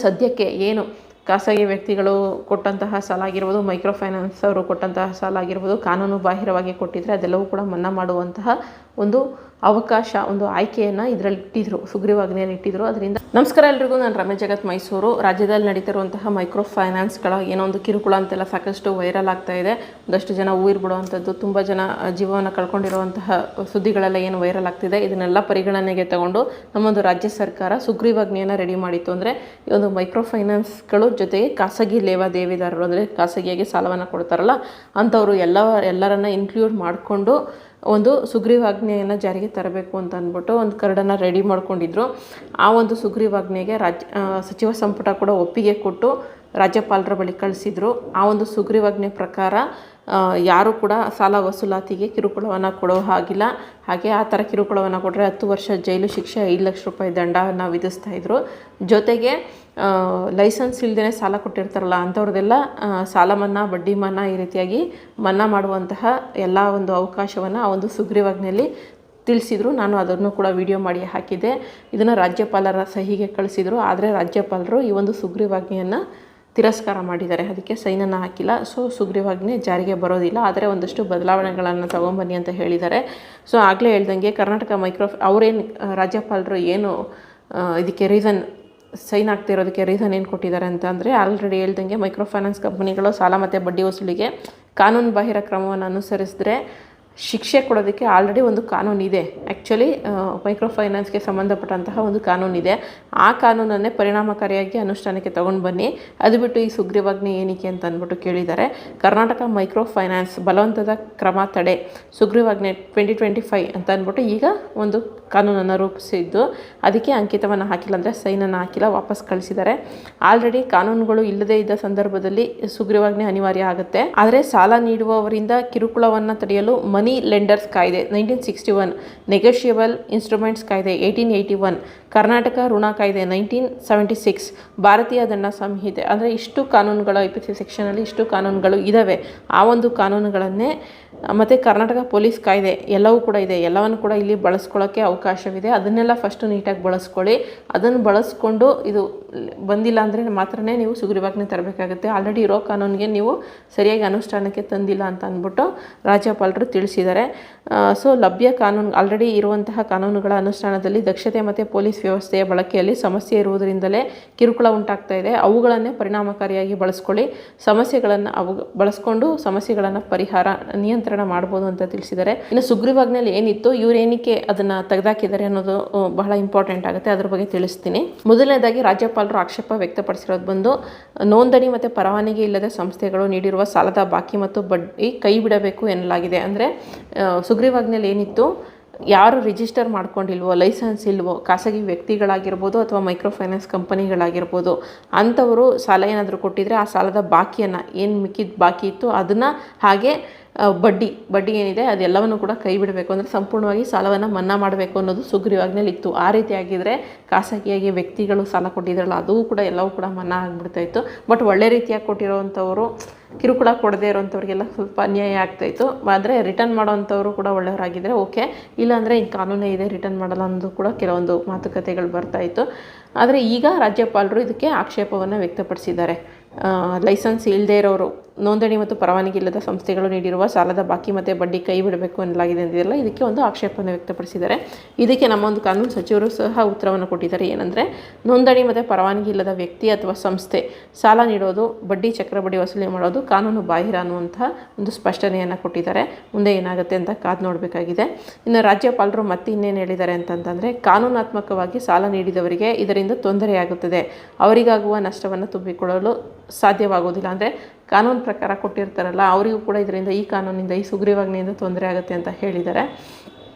ಸದ್ಯಕ್ಕೆ ಏನು ಖಾಸಗಿ ವ್ಯಕ್ತಿಗಳು ಕೊಟ್ಟಂತಹ ಸಾಲ ಆಗಿರ್ಬೋದು, ಮೈಕ್ರೋ ಫೈನಾನ್ಸ್ ಅವರು ಕೊಟ್ಟಂತಹ ಸಾಲ ಆಗಿರ್ಬೋದು, ಕಾನೂನು ಬಾಹಿರವಾಗಿ ಕೊಟ್ಟಿದ್ದರೆ ಅದೆಲ್ಲವೂ ಕೂಡ ಮನ್ನಾ ಮಾಡುವಂತಹ ಒಂದು ಅವಕಾಶ, ಒಂದು ಆಯ್ಕೆಯನ್ನು ಇದರಲ್ಲಿ ಇಟ್ಟಿದ್ರು, ಸುಗ್ರೀವಾಜ್ಞೆಯಲ್ಲಿ ಇಟ್ಟಿದ್ರು. ಅದರಿಂದ ನಮಸ್ಕಾರ ಎಲ್ರಿಗೂ, ನಾನು ರಮೇಶ್ ಜಗತ್ ಮೈಸೂರು. ರಾಜ್ಯದಲ್ಲಿ ನಡೀತಿರುವಂತಹ ಮೈಕ್ರೋ ಫೈನಾನ್ಸ್ಗಳ ಏನೋ ಒಂದು ಕಿರುಕುಳ ಅಂತೆಲ್ಲ ಸಾಕಷ್ಟು ವೈರಲ್ ಆಗ್ತಾ ಇದೆ. ಒಂದಷ್ಟು ಜನ ಊರು ಬಿಡುವಂಥದ್ದು, ತುಂಬ ಜನ ಜೀವವನ್ನು ಕಳ್ಕೊಂಡಿರುವಂತಹ ಸುದ್ದಿಗಳೆಲ್ಲ ಏನು ವೈರಲ್ ಆಗ್ತಿದೆ, ಇದನ್ನೆಲ್ಲ ಪರಿಗಣನೆಗೆ ತಗೊಂಡು ನಮ್ಮೊಂದು ರಾಜ್ಯ ಸರ್ಕಾರ ಸುಗ್ರೀವಾಜ್ಞೆಯನ್ನು ರೆಡಿ ಮಾಡಿತ್ತು. ಅಂದರೆ ಈ ಒಂದು ಮೈಕ್ರೋ ಫೈನಾನ್ಸ್ಗಳು ಜೊತೆಗೆ ಖಾಸಗಿ ಲೇವಾದೇವಿದಾರರು, ಅಂದರೆ ಖಾಸಗಿಯಾಗಿ ಸಾಲವನ್ನು ಕೊಡ್ತಾರಲ್ಲ ಅಂಥವರು ಎಲ್ಲರನ್ನ ಇನ್ಕ್ಲೂಡ್ ಮಾಡಿಕೊಂಡು ಒಂದು ಸುಗ್ರೀವಾಜ್ಞೆಯನ್ನು ಜಾರಿಗೆ ತರಬೇಕು ಅಂತ ಅಂದ್ಬಿಟ್ಟು ಒಂದು ಕರಡನ್ನು ರೆಡಿ ಮಾಡ್ಕೊಂಡಿದ್ರು. ಆ ಒಂದು ಸುಗ್ರೀವಾಜ್ಞೆಗೆ ಸಚಿವ ಸಂಪುಟ ಕೂಡ ಒಪ್ಪಿಗೆ ಕೊಟ್ಟು ರಾಜ್ಯಪಾಲರ ಬಳಿ ಕಳಿಸಿದ್ರು. ಆ ಒಂದು ಸುಗ್ರೀವಾಜ್ಞೆ ಪ್ರಕಾರ ಯಾರು ಕೂಡ ಸಾಲ ವಸೂಲಾತಿಗೆ ಕಿರುಕುಳವನ್ನು ಕೊಡೋ ಹಾಗಿಲ್ಲ. ಹಾಗೆ ಆ ಥರ ಕಿರುಕುಳವನ್ನು ಕೊಟ್ಟರೆ 10 ವರ್ಷ ಜೈಲು ಶಿಕ್ಷೆ, 5 ಲಕ್ಷ ರೂಪಾಯಿ ದಂಡವನ್ನು ವಿಧಿಸ್ತಾಯಿದ್ರು. ಜೊತೆಗೆ ಲೈಸೆನ್ಸ್ ಇಲ್ಲದೇ ಸಾಲ ಕೊಟ್ಟಿರ್ತಾರಲ್ಲ ಅಂಥವ್ರದ್ದೆಲ್ಲ ಸಾಲ ಮನ್ನಾ, ಬಡ್ಡಿ ಮನ್ನಾ ಈ ರೀತಿಯಾಗಿ ಮನ್ನಾ ಮಾಡುವಂತಹ ಎಲ್ಲ ಒಂದು ಅವಕಾಶವನ್ನು ಆ ಒಂದು ಸುಗ್ರೀವಾಜ್ಞೆಯಲ್ಲಿ ತಿಳಿಸಿದರು. ನಾನು ಅದನ್ನು ಕೂಡ ವಿಡಿಯೋ ಮಾಡಿ ಹಾಕಿದ್ದೆ. ಇದನ್ನು ರಾಜ್ಯಪಾಲರ ಸಹಿಗೆ ಕಳಿಸಿದರು. ಆದರೆ ರಾಜ್ಯಪಾಲರು ಈ ಒಂದು ಸುಗ್ರೀವಾಜ್ಞೆಯನ್ನು ತಿರಸ್ಕಾರ ಮಾಡಿದ್ದಾರೆ, ಅದಕ್ಕೆ ಸೈನನ್ನು ಹಾಕಿಲ್ಲ. ಸೊ ಸುಗ್ರೀವಾಜ್ಞೆ ಜಾರಿಗೆ ಬರೋದಿಲ್ಲ, ಆದರೆ ಒಂದಷ್ಟು ಬದಲಾವಣೆಗಳನ್ನು ತಗೊಂಬನ್ನಿ ಅಂತ ಹೇಳಿದ್ದಾರೆ. ಸೊ ಆಗಲೇ ಹೇಳ್ದಂಗೆ ಕರ್ನಾಟಕ ಅವರೇನು ರಾಜ್ಯಪಾಲರು ಏನು ಇದಕ್ಕೆ ರೀಸನ್ ಸೈನ್ ಆಗ್ತಿರೋದಕ್ಕೆ ರೀಸನ್ ಏನು ಕೊಟ್ಟಿದ್ದಾರೆ ಅಂತ ಅಂದರೆ, ಆಲ್ರೆಡಿ ಹೇಳ್ದಂಗೆ ಮೈಕ್ರೋ ಫೈನಾನ್ಸ್ ಕಂಪನಿಗಳು ಸಾಲ ಮತ್ತು ಬಡ್ಡಿ ವಸೂಲಿಗೆ ಕಾನೂನು ಬಾಹಿರ ಕ್ರಮವನ್ನು ಅನುಸರಿಸಿದ್ರೆ ಶಿಕ್ಷೆ ಕೊಡೋದಕ್ಕೆ ಆಲ್ರೆಡಿ ಒಂದು ಕಾನೂನಿದೆ. ಆ್ಯಕ್ಚುಲಿ ಮೈಕ್ರೋ ಫೈನಾನ್ಸ್ಗೆ ಸಂಬಂಧಪಟ್ಟಂತಹ ಒಂದು ಕಾನೂನಿದೆ. ಆ ಕಾನೂನನ್ನೇ ಪರಿಣಾಮಕಾರಿಯಾಗಿ ಅನುಷ್ಠಾನಕ್ಕೆ ತೊಗೊಂಡು ಬನ್ನಿ, ಅದು ಬಿಟ್ಟು ಈ ಸುಗ್ರೀವಾಜ್ಞೆ ಏನಕ್ಕೆ ಅಂತ ಅಂದ್ಬಿಟ್ಟು ಕೇಳಿದ್ದಾರೆ. ಕರ್ನಾಟಕ ಮೈಕ್ರೋ ಫೈನಾನ್ಸ್ ಬಲವಂತದ ಕ್ರಮ ತಡೆ ಸುಗ್ರೀವಾಜ್ಞೆ 2025 ಅಂತ ಅಂದ್ಬಿಟ್ಟು ಈಗ ಒಂದು ಕಾನೂನನ್ನು ರೂಪಿಸಿದ್ದು, ಅದಕ್ಕೆ ಅಂಕಿತವನ್ನು ಹಾಕಿಲ್ಲ, ಅಂದರೆ ಸೈನನ್ನು ಹಾಕಿಲ್ಲ, ವಾಪಸ್ ಕಳಿಸಿದ್ದಾರೆ. ಆಲ್ರೆಡಿ ಕಾನೂನುಗಳು ಇಲ್ಲದೇ ಇದ್ದ ಸಂದರ್ಭದಲ್ಲಿ ಸುಗ್ರೀವಾಜ್ಞೆ ಅನಿವಾರ್ಯ ಆಗುತ್ತೆ. ಆದರೆ ಸಾಲ ನೀಡುವವರಿಂದ ಕಿರುಕುಳವನ್ನು ತಡೆಯಲು ಮನಿ ಲೆಂಡರ್ಸ್ ಕಾಯ್ದೆ 1961, ನೆಗೋಷಿಯಬಲ್ ಇನ್ಸ್ಟ್ರೂಮೆಂಟ್ಸ್ ಕಾಯ್ದೆ 1881, ಕರ್ನಾಟಕ ಋಣ ಕಾಯ್ದೆ 1976, ಭಾರತೀಯ ದಂಡ ಸಂಹಿತೆ, ಅಂದರೆ ಇಷ್ಟು ಕಾನೂನುಗಳು IPC ಸೆಕ್ಷನಲ್ಲಿ ಇಷ್ಟು ಕಾನೂನುಗಳು ಇದ್ದಾವೆ. ಆ ಒಂದು ಕಾನೂನುಗಳನ್ನೇ ಮತ್ತು ಕರ್ನಾಟಕ ಪೊಲೀಸ್ ಕಾಯ್ದೆ ಎಲ್ಲವೂ ಕೂಡ ಇದೆ. ಎಲ್ಲವನ್ನು ಕೂಡ ಇಲ್ಲಿ ಬಳಸ್ಕೊಳ್ಳೋಕ್ಕೆ ಅವಕಾಶವಿದೆ. ಅದನ್ನೆಲ್ಲ ಫಸ್ಟು ನೀಟಾಗಿ ಬಳಸ್ಕೊಳ್ಳಿ. ಅದನ್ನು ಬಳಸ್ಕೊಂಡು ಇದು ಬಂದಿಲ್ಲ ಅಂದರೆ ಮಾತ್ರನೇ ನೀವು ಸುಗ್ರೀವಾಜ್ಞೆ ತರಬೇಕಾಗುತ್ತೆ. ಆಲ್ರೆಡಿ ಇರೋ ಕಾನೂನಿಗೆ ನೀವು ಸರಿಯಾಗಿ ಅನುಷ್ಠಾನಕ್ಕೆ ತಂದಿಲ್ಲ ಅಂತ ಅಂದ್ಬಿಟ್ಟು ರಾಜ್ಯಪಾಲರು ತಿಳಿಸಿದ್ದಾರೆ. ಸೊ ಲಭ್ಯ ಕಾನೂನು ಆಲ್ರೆಡಿ ಇರುವಂತಹ ಕಾನೂನುಗಳ ಅನುಷ್ಠಾನದಲ್ಲಿ ದಕ್ಷತೆ ಮತ್ತು ಪೊಲೀಸ್ ವ್ಯವಸ್ಥೆಯ ಬಳಕೆಯಲ್ಲಿ ಸಮಸ್ಯೆ ಇರುವುದರಿಂದಲೇ ಕಿರುಕುಳ ಉಂಟಾಗ್ತಾ ಇದೆ. ಅವುಗಳನ್ನೇ ಪರಿಣಾಮಕಾರಿಯಾಗಿ ಬಳಸ್ಕೊಳ್ಳಿ. ಬಳಸ್ಕೊಂಡು ಸಮಸ್ಯೆಗಳನ್ನು ನಿಯಂತ್ರಣ ಮಾಡ್ಬೋದು ಅಂತ ತಿಳಿಸಿದ್ದಾರೆ. ಇನ್ನು ಸುಗ್ರೀವಾಜ್ಞೆಯಲ್ಲಿ ಏನಿತ್ತು, ಇವರೇನಕ್ಕೆ ಅದನ್ನು ತೆಗೆದಾಕಿದ್ದಾರೆ ಅನ್ನೋದು ಬಹಳ ಇಂಪಾರ್ಟೆಂಟ್ ಆಗುತ್ತೆ. ಅದ್ರ ಬಗ್ಗೆ ತಿಳಿಸ್ತೀನಿ. ಮೊದಲನೇದಾಗಿ ರಾಜ್ಯಪಾಲರು ಆಕ್ಷೇಪ ವ್ಯಕ್ತಪಡಿಸಿರೋದು ಬಂದು ನೋಂದಣಿ ಮತ್ತು ಪರವಾನಗಿ ಇಲ್ಲದೆ ಸಂಸ್ಥೆಗಳು ನೀಡಿರುವ ಸಾಲದ ಬಾಕಿ ಮತ್ತು ಬಡ್ಡಿ ಕೈ ಬಿಡಬೇಕು ಎನ್ನಲಾಗಿದೆ. ಅಂದರೆ ಸುಗ್ರೀವಾಜ್ಞೆಯಲ್ಲಿ ಏನಿತ್ತು, ಯಾರು ರಿಜಿಸ್ಟರ್ ಮಾಡ್ಕೊಂಡಿಲ್ವೋ, ಲೈಸೆನ್ಸ್ ಇಲ್ವೋ, ಖಾಸಗಿ ವ್ಯಕ್ತಿಗಳಾಗಿರ್ಬೋದು ಅಥವಾ ಮೈಕ್ರೋ ಫೈನಾನ್ಸ್ ಕಂಪನಿಗಳಾಗಿರ್ಬೋದು, ಅಂಥವರು ಸಾಲ ಏನಾದರೂ ಕೊಟ್ಟಿದ್ರೆ ಆ ಸಾಲದ ಬಾಕಿಯನ್ನು ಏನು ಮಿಕ್ಕಿದ ಬಾಕಿ ಇತ್ತು ಅದನ್ನು, ಹಾಗೆ ಬಡ್ಡಿ ಏನಿದೆ ಅದೆಲ್ಲವನ್ನು ಕೂಡ ಕೈ ಬಿಡಬೇಕು, ಅಂದರೆ ಸಂಪೂರ್ಣವಾಗಿ ಸಾಲವನ್ನು ಮನ್ನಾ ಮಾಡಬೇಕು ಅನ್ನೋದು ಸುಗ್ರೀವಾಜ್ಞೆಯಲ್ಲಿ ಇತ್ತು. ಆ ರೀತಿ ಆಗಿದ್ದರೆ ಖಾಸಗಿಯಾಗಿ ವ್ಯಕ್ತಿಗಳು ಸಾಲ ಕೊಟ್ಟಿದ್ರಲ್ಲ ಅದು ಕೂಡ ಎಲ್ಲವೂ ಕೂಡ ಮನ್ನಾ ಆಗಿಬಿಡ್ತಾಯಿತ್ತು. ಬಟ್ ಒಳ್ಳೆ ರೀತಿಯಾಗಿ ಕೊಟ್ಟಿರೋವಂಥವರು, ಕಿರುಕುಳ ಕೊಡದೇ ಇರೋವಂಥವ್ರಿಗೆಲ್ಲ ಸ್ವಲ್ಪ ಅನ್ಯಾಯ ಆಗ್ತಾಯಿತ್ತು. ಆದರೆ ರಿಟರ್ನ್ ಮಾಡೋವಂಥವ್ರು ಕೂಡ ಒಳ್ಳೆಯವರಾಗಿದ್ದರೆ ಓಕೆ, ಇಲ್ಲಾಂದರೆ ಈ ಕಾನೂನೇ ಇದೆ ರಿಟರ್ನ್ ಮಾಡಲ್ಲ ಅನ್ನೋದು ಕೂಡ ಕೆಲವೊಂದು ಮಾತುಕತೆಗಳು ಬರ್ತಾಯಿತ್ತು. ಆದರೆ ಈಗ ರಾಜ್ಯಪಾಲರು ಇದಕ್ಕೆ ಆಕ್ಷೇಪವನ್ನು ವ್ಯಕ್ತಪಡಿಸಿದ್ದಾರೆ. ಲೈಸೆನ್ಸ್ ಇಲ್ಲದೇ ಇರೋರು, ನೋಂದಣಿ ಮತ್ತು ಪರವಾನಗಿ ಇಲ್ಲದ ಸಂಸ್ಥೆಗಳು ನೀಡಿರುವ ಸಾಲದ ಬಾಕಿ ಮತ್ತು ಬಡ್ಡಿ ಕೈ ಬಿಡಬೇಕು ಎನ್ನಲಾಗಿದೆ ಅಂತಿದೆಯಲ್ಲ, ಇದಕ್ಕೆ ಒಂದು ಆಕ್ಷೇಪವನ್ನು ವ್ಯಕ್ತಪಡಿಸಿದ್ದಾರೆ. ಇದಕ್ಕೆ ನಮ್ಮ ಒಂದು ಕಾನೂನು ಸಚಿವರು ಸಹ ಉತ್ತರವನ್ನು ಕೊಟ್ಟಿದ್ದಾರೆ. ಏನಂದರೆ, ನೋಂದಣಿ ಮತ್ತು ಪರವಾನಗಿ ಇಲ್ಲದ ವ್ಯಕ್ತಿ ಅಥವಾ ಸಂಸ್ಥೆ ಸಾಲ ನೀಡೋದು, ಬಡ್ಡಿ ಚಕ್ರಬಡ್ಡಿ ವಸೂಲಿ ಮಾಡೋದು ಕಾನೂನು ಬಾಹಿರ ಅನ್ನುವಂಥ ಒಂದು ಸ್ಪಷ್ಟನೆಯನ್ನು ಕೊಟ್ಟಿದ್ದಾರೆ. ಮುಂದೆ ಏನಾಗುತ್ತೆ ಅಂತ ಕಾದು ನೋಡಬೇಕಾಗಿದೆ. ಇನ್ನು ರಾಜ್ಯಪಾಲರು ಮತ್ತೆ ಇನ್ನೇನು ಹೇಳಿದ್ದಾರೆ ಅಂತಂತಂದರೆ, ಕಾನೂನಾತ್ಮಕವಾಗಿ ಸಾಲ ನೀಡಿದವರಿಗೆ ಇದರಿಂದ ತೊಂದರೆಯಾಗುತ್ತದೆ, ಅವರಿಗಾಗುವ ನಷ್ಟವನ್ನು ತುಂಬಿಕೊಳ್ಳಲು ಸಾಧ್ಯವಾಗುವುದಿಲ್ಲ. ಅಂದರೆ ಕಾನೂನು ಪ್ರಕಾರ ಕೊಟ್ಟಿರ್ತಾರಲ್ಲ ಅವರಿಗೂ ಕೂಡ ಇದರಿಂದ, ಈ ಕಾನೂನಿಂದ, ಈ ಸುಗ್ರೀವಾಜ್ಞೆಯಿಂದ ತೊಂದರೆ ಆಗುತ್ತೆ ಅಂತ ಹೇಳಿದ್ದಾರೆ.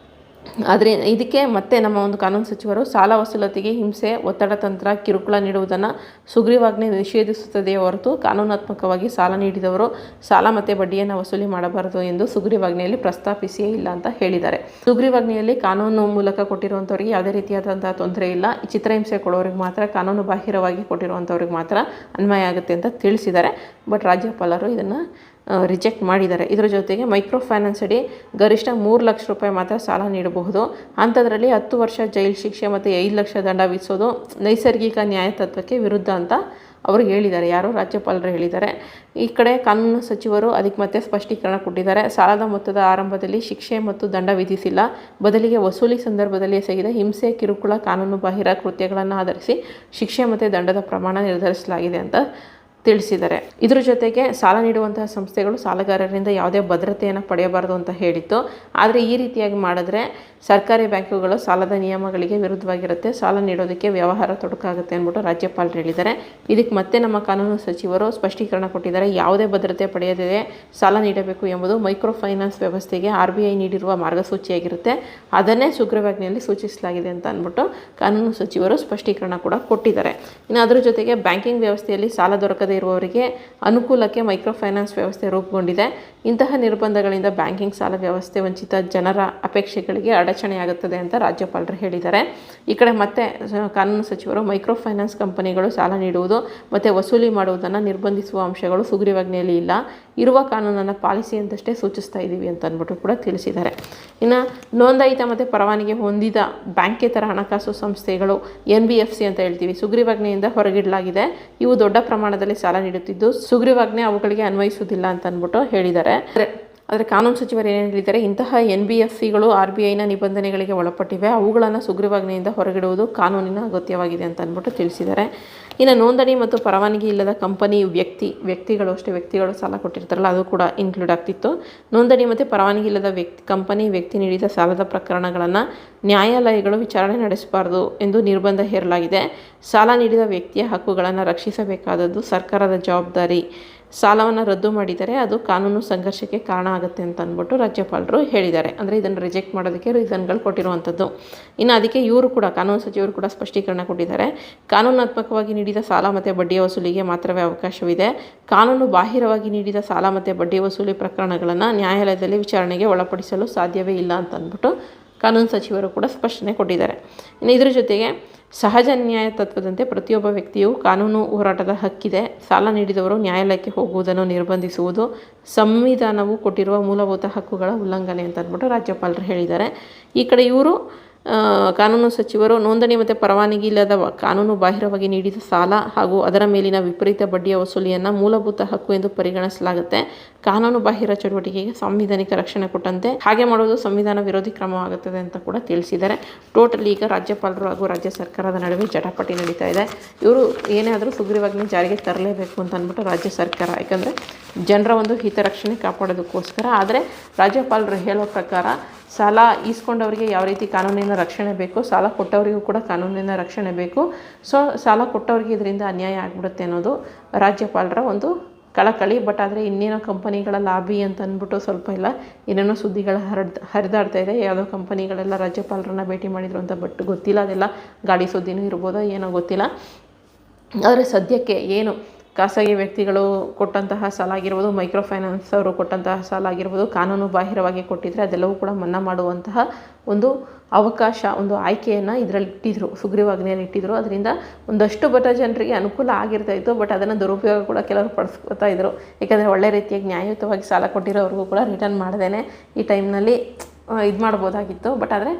ಆದರೆ ಇದಕ್ಕೆ ಮತ್ತೆ ನಮ್ಮ ಒಂದು ಕಾನೂನು ಸಚಿವರು ಸಾಲ ವಸೂಲಾತಿಗೆ ಹಿಂಸೆ, ಒತ್ತಡ ತಂತ್ರ, ಕಿರುಕುಳ ನೀಡುವುದನ್ನು ಸುಗ್ರೀವಾಜ್ಞೆ ನಿಷೇಧಿಸುತ್ತದೆಯೇ ಹೊರತು ಕಾನೂನಾತ್ಮಕವಾಗಿ ಸಾಲ ನೀಡಿದವರು ಸಾಲ ಮತ್ತು ಬಡ್ಡಿಯನ್ನು ವಸೂಲಿ ಮಾಡಬಾರದು ಎಂದು ಸುಗ್ರೀವಾಜ್ಞೆಯಲ್ಲಿ ಪ್ರಸ್ತಾಪಿಸಿಯೇ ಇಲ್ಲ ಅಂತ ಹೇಳಿದ್ದಾರೆ. ಸುಗ್ರೀವಾಜ್ಞೆಯಲ್ಲಿ ಕಾನೂನು ಮೂಲಕ ಕೊಟ್ಟಿರುವಂಥವ್ರಿಗೆ ಯಾವುದೇ ರೀತಿಯಾದಂಥ ತೊಂದರೆ ಇಲ್ಲ, ಚಿತ್ರಹಿಂಸೆ ಕೊಡೋರಿಗೆ ಮಾತ್ರ, ಕಾನೂನು ಬಾಹಿರವಾಗಿ ಕೊಟ್ಟಿರುವಂಥವ್ರಿಗೆ ಮಾತ್ರ ಅನ್ವಯ ಆಗುತ್ತೆ ಅಂತ ತಿಳಿಸಿದ್ದಾರೆ. ಬಟ್ ರಾಜ್ಯಪಾಲರು ಇದನ್ನು ರಿಜೆಕ್ಟ್ ಮಾಡಿದ್ದಾರೆ. ಇದರ ಜೊತೆಗೆ ಮೈಕ್ರೋ ಫೈನಾನ್ಸ್ ಅಡಿ ಗರಿಷ್ಠ 3 ಲಕ್ಷ ರೂಪಾಯಿ ಮಾತ್ರ ಸಾಲ ನೀಡಬಹುದು. ಅಂಥದ್ರಲ್ಲಿ 10 ವರ್ಷ ಜೈಲು ಶಿಕ್ಷೆ ಮತ್ತು 5 ಲಕ್ಷ ದಂಡ ವಿಧಿಸೋದು ನೈಸರ್ಗಿಕ ನ್ಯಾಯ ತತ್ವಕ್ಕೆ ವಿರುದ್ಧ ಅಂತ ಅವರು ಹೇಳಿದ್ದಾರೆ. ಯಾರು? ರಾಜ್ಯಪಾಲರು ಹೇಳಿದ್ದಾರೆ. ಈ ಕಡೆ ಕಾನೂನು ಸಚಿವರು ಅದಕ್ಕೆ ಮತ್ತೆ ಸ್ಪಷ್ಟೀಕರಣ ಕೊಟ್ಟಿದ್ದಾರೆ. ಸಾಲದ ಮೊತ್ತದ ಆರಂಭದಲ್ಲಿ ಶಿಕ್ಷೆ ಮತ್ತು ದಂಡ ವಿಧಿಸಿಲ್ಲ, ಬದಲಿಗೆ ವಸೂಲಿ ಸಂದರ್ಭದಲ್ಲಿ ಎಸಗಿದ ಹಿಂಸೆ, ಕಿರುಕುಳ, ಕಾನೂನು ಬಾಹಿರ ಕೃತ್ಯಗಳನ್ನು ಆಧರಿಸಿ ಶಿಕ್ಷೆ ಮತ್ತು ದಂಡದ ಪ್ರಮಾಣ ನಿರ್ಧರಿಸಲಾಗಿದೆ ಅಂತ ತಿಳಿಸಿದ್ದಾರೆ. ಇದರ ಜೊತೆಗೆ ಸಾಲ ನೀಡುವಂತಹ ಸಂಸ್ಥೆಗಳು ಸಾಲಗಾರರಿಂದ ಯಾವುದೇ ಭದ್ರತೆಯನ್ನು ಪಡೆಯಬಾರದು ಅಂತ ಹೇಳಿತ್ತು. ಆದರೆ ಈ ರೀತಿಯಾಗಿ ಮಾಡಿದ್ರೆ ಸರ್ಕಾರಿ ಬ್ಯಾಂಕುಗಳು ಸಾಲದ ನಿಯಮಗಳಿಗೆ ವಿರುದ್ಧವಾಗಿರುತ್ತೆ, ಸಾಲ ನೀಡೋದಕ್ಕೆ ವ್ಯವಹಾರ ತೊಡಕಾಗುತ್ತೆ ಅಂದ್ಬಿಟ್ಟು ರಾಜ್ಯಪಾಲರು ಹೇಳಿದ್ದಾರೆ. ಇದಕ್ಕೆ ಮತ್ತೆ ನಮ್ಮ ಕಾನೂನು ಸಚಿವರು ಸ್ಪಷ್ಟೀಕರಣ ಕೊಟ್ಟಿದ್ದಾರೆ. ಯಾವುದೇ ಭದ್ರತೆ ಪಡೆಯದೇ ಸಾಲ ನೀಡಬೇಕು ಎಂಬುದು ಮೈಕ್ರೋ ಫೈನಾನ್ಸ್ ವ್ಯವಸ್ಥೆಗೆ RBI ನೀಡಿರುವ ಮಾರ್ಗಸೂಚಿಯಾಗಿರುತ್ತೆ, ಅದನ್ನೇ ಸುಗ್ರೀವಾಜ್ಞೆಯಲ್ಲಿ ಸೂಚಿಸಲಾಗಿದೆ ಅಂತ ಅಂದ್ಬಿಟ್ಟು ಕಾನೂನು ಸಚಿವರು ಸ್ಪಷ್ಟೀಕರಣ ಕೂಡ ಕೊಟ್ಟಿದ್ದಾರೆ. ಇನ್ನು ಅದರ ಜೊತೆಗೆ ಬ್ಯಾಂಕಿಂಗ್ ವ್ಯವಸ್ಥೆಯಲ್ಲಿ ಸಾಲ ದೊರಕದೇ ಇರುವವರಿಗೆ ಅನುಕೂಲಕ್ಕೆ ಮೈಕ್ರೋ ಫೈನಾನ್ಸ್ ವ್ಯವಸ್ಥೆ ರೂಪುಗೊಂಡಿದೆ. ಇಂತಹ ನಿರ್ಬಂಧಗಳಿಂದ ಬ್ಯಾಂಕಿಂಗ್ ಸಾಲ ವ್ಯವಸ್ಥೆ ವಂಚಿತ ಜನರ ಅಪೇಕ್ಷೆಗಳಿಗೆ ಅಡಚಣೆಯಾಗುತ್ತದೆ ಅಂತ ರಾಜ್ಯಪಾಲರು ಹೇಳಿದ್ದಾರೆ. ಈ ಕಡೆ ಮತ್ತೆ ಕಾನೂನು ಸಚಿವರು ಮೈಕ್ರೋ ಫೈನಾನ್ಸ್ ಕಂಪನಿಗಳು ಸಾಲ ನೀಡುವುದು ಮತ್ತು ವಸೂಲಿ ಮಾಡುವುದನ್ನು ನಿರ್ಬಂಧಿಸುವ ಅಂಶಗಳು ಸುಗ್ರೀವಾಜ್ಞೆಯಲ್ಲಿ ಇಲ್ಲ, ಇರುವ ಕಾನೂನನ್ನು ಪಾಲಿಸಿ ಅಂತಷ್ಟೇ ಸೂಚಿಸ್ತಾ ಇದ್ದೀವಿ ಅಂತ ಅಂದ್ಬಿಟ್ಟು ಕೂಡ ತಿಳಿಸಿದ್ದಾರೆ. ಇನ್ನು ನೋಂದಾಯಿತ ಮತ್ತು ಪರವಾನಗಿ ಹೊಂದಿದ ಬ್ಯಾಂಕೇತರ ಹಣಕಾಸು ಸಂಸ್ಥೆಗಳು NBFC ಅಂತ ಹೇಳ್ತೀವಿ, ಸುಗ್ರೀವಾಜ್ಞೆಯಿಂದ ಹೊರಗಿಡಲಾಗಿದೆ. ಇವು ದೊಡ್ಡ ಪ್ರಮಾಣದಲ್ಲಿ ಸಾಲ ನೀಡುತ್ತಿದ್ದು ಸುಗ್ರೀವಾಜ್ಞೆ ಅವುಗಳಿಗೆ ಅನ್ವಯಿಸುವುದಿಲ್ಲ ಅಂತ ಅಂದ್ಬಿಟ್ಟು ಹೇಳಿದ್ದಾರೆ. ಆದರೆ ಕಾನೂನು ಸಚಿವರು ಏನು ಹೇಳಿದ್ದಾರೆ, ಇಂತಹ NBFCಗಳು RBIನ ನಿಬಂಧನೆಗಳಿಗೆ ಒಳಪಟ್ಟಿವೆ, ಅವುಗಳನ್ನು ಸುಗ್ರೀವಾಜ್ಞೆಯಿಂದ ಹೊರಗಿಡುವುದು ಕಾನೂನಿನ ಅಗತ್ಯವಾಗಿದೆ ಅಂತ ಅಂದ್ಬಿಟ್ಟು ತಿಳಿಸಿದ್ದಾರೆ. ಇನ್ನು ನೋಂದಣಿ ಮತ್ತು ಪರವಾನಗಿ ಇಲ್ಲದ ಕಂಪನಿ ವ್ಯಕ್ತಿಗಳು ಸಾಲ ಕೊಟ್ಟಿರ್ತಾರಲ್ಲ, ಅದು ಕೂಡ ಇನ್ಕ್ಲೂಡ್ ಆಗ್ತಿತ್ತು. ನೋಂದಣಿ ಮತ್ತು ಪರವಾನಗಿ ಇಲ್ಲದ ವ್ಯಕ್ತಿ ನೀಡಿದ ಸಾಲದ ಪ್ರಕರಣಗಳನ್ನು ನ್ಯಾಯಾಲಯಗಳು ವಿಚಾರಣೆ ನಡೆಸಬಾರದು ಎಂದು ನಿರ್ಬಂಧ ಹೇರಲಾಗಿದೆ. ಸಾಲ ನೀಡಿದ ವ್ಯಕ್ತಿಯ ಹಕ್ಕುಗಳನ್ನು ರಕ್ಷಿಸಬೇಕಾದದ್ದು ಸರ್ಕಾರದ ಜವಾಬ್ದಾರಿ. ಸಾಲವನ್ನು ರದ್ದು ಮಾಡಿದರೆ ಅದು ಕಾನೂನು ಸಂಘರ್ಷಕ್ಕೆ ಕಾರಣ ಆಗುತ್ತೆ ಅಂತ ಅಂದ್ಬಿಟ್ಟು ರಾಜ್ಯಪಾಲರು ಹೇಳಿದ್ದಾರೆ. ಅಂದರೆ ಇದನ್ನು ರಿಜೆಕ್ಟ್ ಮಾಡೋದಕ್ಕೆ ರೀಸನ್ಗಳು ಕೊಟ್ಟಿರುವಂಥದ್ದು. ಇನ್ನು ಅದಕ್ಕೆ ಇವರು ಕೂಡ ಕಾನೂನು ಸಚಿವರು ಕೂಡ ಸ್ಪಷ್ಟೀಕರಣ ಕೊಟ್ಟಿದ್ದಾರೆ. ಕಾನೂನಾತ್ಮಕವಾಗಿ ನೀಡಿದ ಸಾಲ ಮತ್ತು ಬಡ್ಡಿಯ ವಸೂಲಿಗೆ ಮಾತ್ರವೇ ಅವಕಾಶವಿದೆ. ಕಾನೂನು ಬಾಹಿರವಾಗಿ ನೀಡಿದ ಸಾಲ ಮತ್ತು ಬಡ್ಡಿ ವಸೂಲಿ ಪ್ರಕರಣಗಳನ್ನು ನ್ಯಾಯಾಲಯದಲ್ಲಿ ವಿಚಾರಣೆಗೆ ಒಳಪಡಿಸಲು ಸಾಧ್ಯವೇ ಇಲ್ಲ ಅಂತ ಅಂದ್ಬಿಟ್ಟು ಕಾನೂನು ಸಚಿವರು ಕೂಡ ಸ್ಪಷ್ಟನೆ ಕೊಟ್ಟಿದ್ದಾರೆ. ಇನ್ನು ಇದರ ಜೊತೆಗೆ ಸಹಜ ನ್ಯಾಯ ತತ್ವದಂತೆ ಪ್ರತಿಯೊಬ್ಬ ವ್ಯಕ್ತಿಯು ಕಾನೂನು ಹೋರಾಟದ ಹಕ್ಕಿದೆ. ಸಾಲ ನೀಡಿದವರು ನ್ಯಾಯಾಲಯಕ್ಕೆ ಹೋಗುವುದನ್ನು ನಿರ್ಬಂಧಿಸುವುದು ಸಂವಿಧಾನವು ಕೊಟ್ಟಿರುವ ಮೂಲಭೂತ ಹಕ್ಕುಗಳ ಉಲ್ಲಂಘನೆ ಅಂತ ಅಂದ್ಬಿಟ್ಟು ರಾಜ್ಯಪಾಲರು ಹೇಳಿದ್ದಾರೆ. ಈ ಕಡೆ ಇವರು ಕಾನೂನು ಸಚಿವರು ನೋಂದಣಿ ಮತ್ತು ಪರವಾನಗಿ ಇಲ್ಲದ ಕಾನೂನು ಬಾಹಿರವಾಗಿ ನೀಡಿದ ಸಾಲ ಹಾಗೂ ಅದರ ಮೇಲಿನ ವಿಪರೀತ ಬಡ್ಡಿಯ ವಸೂಲಿಯನ್ನು ಮೂಲಭೂತ ಹಕ್ಕು ಎಂದು ಪರಿಗಣಿಸಲಾಗುತ್ತೆ. ಕಾನೂನು ಬಾಹಿರ ಚಟುವಟಿಕೆಗೆ ಸಾಂವಿಧಾನಿಕ ರಕ್ಷಣೆ ಕೊಟ್ಟಂತೆ ಹಾಗೆ ಮಾಡುವುದು ಸಂವಿಧಾನ ವಿರೋಧಿ ಕ್ರಮವಾಗುತ್ತದೆ ಅಂತ ಕೂಡ ತಿಳಿಸಿದ್ದಾರೆ. ಟೋಟಲಿ ಈಗ ರಾಜ್ಯಪಾಲರು ಹಾಗೂ ರಾಜ್ಯ ಸರ್ಕಾರದ ನಡುವೆ ಜಟಾಪಟಿ ನಡೀತಾ ಇದೆ. ಇವರು ಏನೇ ಆದರೂ ಸುಗ್ರೀವಾಜ್ಞೆ ಜಾರಿಗೆ ತರಲೇಬೇಕು ಅಂತ ಅಂದ್ಬಿಟ್ಟು ರಾಜ್ಯ ಸರ್ಕಾರ, ಯಾಕಂದರೆ ಜನರ ಒಂದು ಹಿತರಕ್ಷಣೆ ಕಾಪಾಡೋದಕ್ಕೋಸ್ಕರ. ಆದರೆ ರಾಜ್ಯಪಾಲರು ಹೇಳೋ ಪ್ರಕಾರ ಸಾಲ ಈಸ್ಕೊಂಡವರಿಗೆ ಯಾವ ರೀತಿ ಕಾನೂನಿನ ರಕ್ಷಣೆ ಬೇಕು, ಸಾಲ ಕೊಟ್ಟವರಿಗೂ ಕೂಡ ಕಾನೂನಿನ ರಕ್ಷಣೆ ಬೇಕು. ಸೊ ಸಾಲ ಕೊಟ್ಟವರಿಗೆ ಇದರಿಂದ ಅನ್ಯಾಯ ಆಗಿಬಿಡುತ್ತೆ ಅನ್ನೋದು ರಾಜ್ಯಪಾಲರ ಒಂದು ಕಳಕಳಿ. ಬಟ್ ಆದರೆ ಇನ್ನೇನೋ ಕಂಪನಿಗಳ ಲಾಬಿ ಅಂತ ಅಂದ್ಬಿಟ್ಟು ಸ್ವಲ್ಪ ಇಲ್ಲ ಏನೇನೋ ಸುದ್ದಿಗಳು ಹರಿದಾಡ್ತಾ ಇದೆ. ಯಾವುದೋ ಕಂಪನಿಗಳೆಲ್ಲ ರಾಜ್ಯಪಾಲರನ್ನ ಭೇಟಿ ಮಾಡಿದ್ರು ಅಂತ, ಬಟ್ ಗೊತ್ತಿಲ್ಲ, ಅದೆಲ್ಲ ಗಾಡಿ ಸುದ್ದಿನೂ ಇರ್ಬೋದೋ ಏನೋ ಗೊತ್ತಿಲ್ಲ. ಆದರೆ ಸದ್ಯಕ್ಕೆ ಏನು ಖಾಸಗಿ ವ್ಯಕ್ತಿಗಳು ಕೊಟ್ಟಂತಹ ಸಾಲ ಆಗಿರ್ಬೋದು, ಮೈಕ್ರೋ ಫೈನಾನ್ಸ್ ಅವರು ಕೊಟ್ಟಂತಹ ಸಾಲ ಆಗಿರ್ಬೋದು, ಕಾನೂನು ಬಾಹಿರವಾಗಿ ಕೊಟ್ಟಿದ್ದರೆ ಅದೆಲ್ಲವೂ ಕೂಡ ಮನ್ನಾ ಮಾಡುವಂತಹ ಒಂದು ಅವಕಾಶ, ಒಂದು ಆಯ್ಕೆಯನ್ನು ಇದರಲ್ಲಿ ಇಟ್ಟಿದ್ರು, ಸುಗ್ರೀವಾಜ್ಞೆಯಲ್ಲಿ ಇಟ್ಟಿದ್ರು. ಅದರಿಂದ ಒಂದಷ್ಟು ಜನರಿಗೆ ಅನುಕೂಲ ಆಗಿರ್ತಾ ಇತ್ತು. ಬಟ್ ಅದನ್ನು ದುರುಪಯೋಗ ಕೂಡ ಕೆಲವರು ಪಡಿಸ್ಕೊತಾ ಇದ್ರು. ಯಾಕಂದರೆ ಒಳ್ಳೆ ರೀತಿಯಾಗಿ ನ್ಯಾಯಯುತವಾಗಿ ಸಾಲ ಕೊಟ್ಟಿರೋವ್ರಿಗೂ ಕೂಡ ರಿಟರ್ನ್ ಮಾಡ್ದೇ ಈ ಟೈಮ್ನಲ್ಲಿ ಇದು ಮಾಡ್ಬೋದಾಗಿತ್ತು. ಬಟ್ ಆದರೆ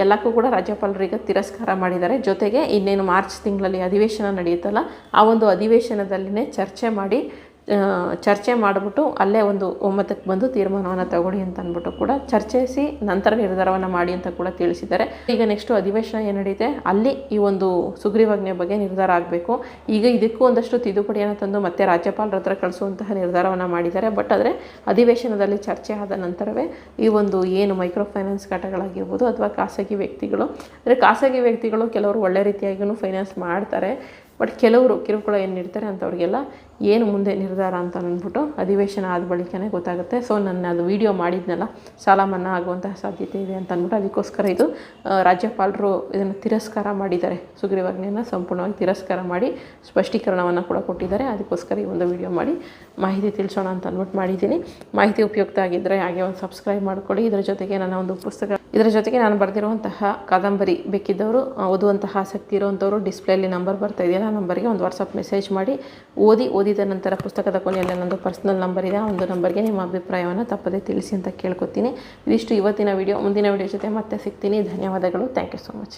ಎಲ್ಲಕ್ಕೂ ಕೂಡ ರಾಜ್ಯಪಾಲರಿಗೆ ತಿರಸ್ಕಾರ ಮಾಡಿದ್ದಾರೆ. ಜೊತೆಗೆ ಇನ್ನೇನು ಮಾರ್ಚ್ ತಿಂಗಳಲ್ಲಿ ಅಧಿವೇಶನ ನಡೆಯುತ್ತಲ್ಲ, ಆ ಒಂದು ಅಧಿವೇಶನದಲ್ಲಿನೇ ಚರ್ಚೆ ಮಾಡಿಬಿಟ್ಟು ಅಲ್ಲೇ ಒಂದು ಒಮ್ಮತಕ್ಕೆ ಬಂದು ತೀರ್ಮಾನವನ್ನು ತಗೊಳ್ಳಿ ಅಂತ ಅಂದ್ಬಿಟ್ಟು ಕೂಡ ಚರ್ಚಿಸಿ ನಂತರ ನಿರ್ಧಾರವನ್ನು ಮಾಡಿ ಅಂತ ಕೂಡ ತಿಳಿಸಿದ್ದಾರೆ. ಈಗ ನೆಕ್ಸ್ಟು ಅಧಿವೇಶನ ಏನು ನಡೆಯುತ್ತೆ ಅಲ್ಲಿ ಈ ಒಂದು ಸುಗ್ರೀವಾಜ್ಞೆ ಬಗ್ಗೆ ನಿರ್ಧಾರ ಆಗಬೇಕು. ಈಗ ಇದಕ್ಕೂ ಒಂದಷ್ಟು ತಿದ್ದುಪಡಿಯನ್ನು ತಂದು ಮತ್ತೆ ರಾಜ್ಯಪಾಲರ ಹತ್ರ ಕಳಿಸುವಂತಹ ನಿರ್ಧಾರವನ್ನು ಮಾಡಿದ್ದಾರೆ. ಬಟ್ ಆದರೆ ಅಧಿವೇಶನದಲ್ಲಿ ಚರ್ಚೆ ಆದ ನಂತರವೇ ಈ ಒಂದು ಏನು ಮೈಕ್ರೋ ಫೈನಾನ್ಸ್ ಘಟಕಗಳಾಗಿರ್ಬೋದು ಅಥವಾ ಖಾಸಗಿ ವ್ಯಕ್ತಿಗಳು ಕೆಲವರು ಒಳ್ಳೆ ರೀತಿಯಾಗಿಯೂ ಫೈನಾನ್ಸ್ ಮಾಡ್ತಾರೆ. ಬಟ್ ಕೆಲವರು ಕಿರುಕುಳ ಏನು ನೀಡ್ತಾರೆ ಅಂಥವ್ರಿಗೆಲ್ಲ ಏನು ಮುಂದೆ ನಿರ್ಧಾರ ಅಂತ ಅಂದ್ಬಿಟ್ಟು ಅಧಿವೇಶನ ಆದ ಬಳಿಕನೇ ಗೊತ್ತಾಗುತ್ತೆ. ಸೊ ನಾನು ಅದು ವಿಡಿಯೋ ಮಾಡಿದ್ನಲ್ಲ, ಸಾಲ ಮನ್ನಾ ಆಗುವಂತಹ ಸಾಧ್ಯತೆ ಇದೆ ಅಂತ ಅಂದ್ಬಿಟ್ಟು ಅದಕ್ಕೋಸ್ಕರ ಇದು ರಾಜ್ಯಪಾಲರು ಇದನ್ನು ತಿರಸ್ಕಾರ ಮಾಡಿದ್ದಾರೆ. ಸುಗ್ರೀವಾಜ್ಞೆಯನ್ನು ಸಂಪೂರ್ಣವಾಗಿ ತಿರಸ್ಕಾರ ಮಾಡಿ ಸ್ಪಷ್ಟೀಕರಣವನ್ನು ಕೂಡ ಕೊಟ್ಟಿದ್ದಾರೆ. ಅದಕ್ಕೋಸ್ಕರ ಈ ಒಂದು ವಿಡಿಯೋ ಮಾಡಿ ಮಾಹಿತಿ ತಿಳಿಸೋಣ ಅಂತ ಅಂದ್ಬಿಟ್ಟು ಮಾಡಿದ್ದೀನಿ. ಮಾಹಿತಿ ಉಪಯುಕ್ತ ಆಗಿದ್ದರೆ ಹಾಗೆ ಒಂದು ಸಬ್ಸ್ಕ್ರೈಬ್ ಮಾಡ್ಕೊಳ್ಳಿ. ಇದರ ಜೊತೆಗೆ ನನ್ನ ಒಂದು ಪುಸ್ತಕ ಇದರ ಜೊತೆಗೆ ನಾನು ಬರೆದಿರುವಂತಹ ಕಾದಂಬರಿ ಬೇಕಿದ್ದವರು ಓದುವಂತಹ ಆಸಕ್ತಿ ಇರುವಂಥವರು ಡಿಸ್ಪ್ಲೇಯಲ್ಲಿ ನಂಬರ್ ಬರ್ತಾ ಇದೆಯಲ್ಲ, ಆ ನಂಬರ್ಗೆ ಒಂದು ವಾಟ್ಸಪ್ ಮೆಸೇಜ್ ಮಾಡಿ ಓದಿದ ನಂತರ ಪುಸ್ತಕದ ಕೊನೆಯಲ್ಲಿ ನನ್ನದು ಪರ್ಸ್ನಲ್ ನಂಬರ್ ಇದೆ, ಆ ಒಂದು ನಂಬರ್ಗೆ ನಿಮ್ಮ ಅಭಿಪ್ರಾಯವನ್ನು ತಪ್ಪದೇ ತಿಳಿಸಿ ಅಂತ ಕೇಳ್ಕೊತೀನಿ. ಇದಿಷ್ಟು ಇವತ್ತಿನ ವಿಡಿಯೋ. ಮುಂದಿನ ವಿಡಿಯೋ ಜೊತೆ ಮತ್ತೆ ಸಿಗ್ತೀನಿ. ಧನ್ಯವಾದಗಳು. Thank you so much.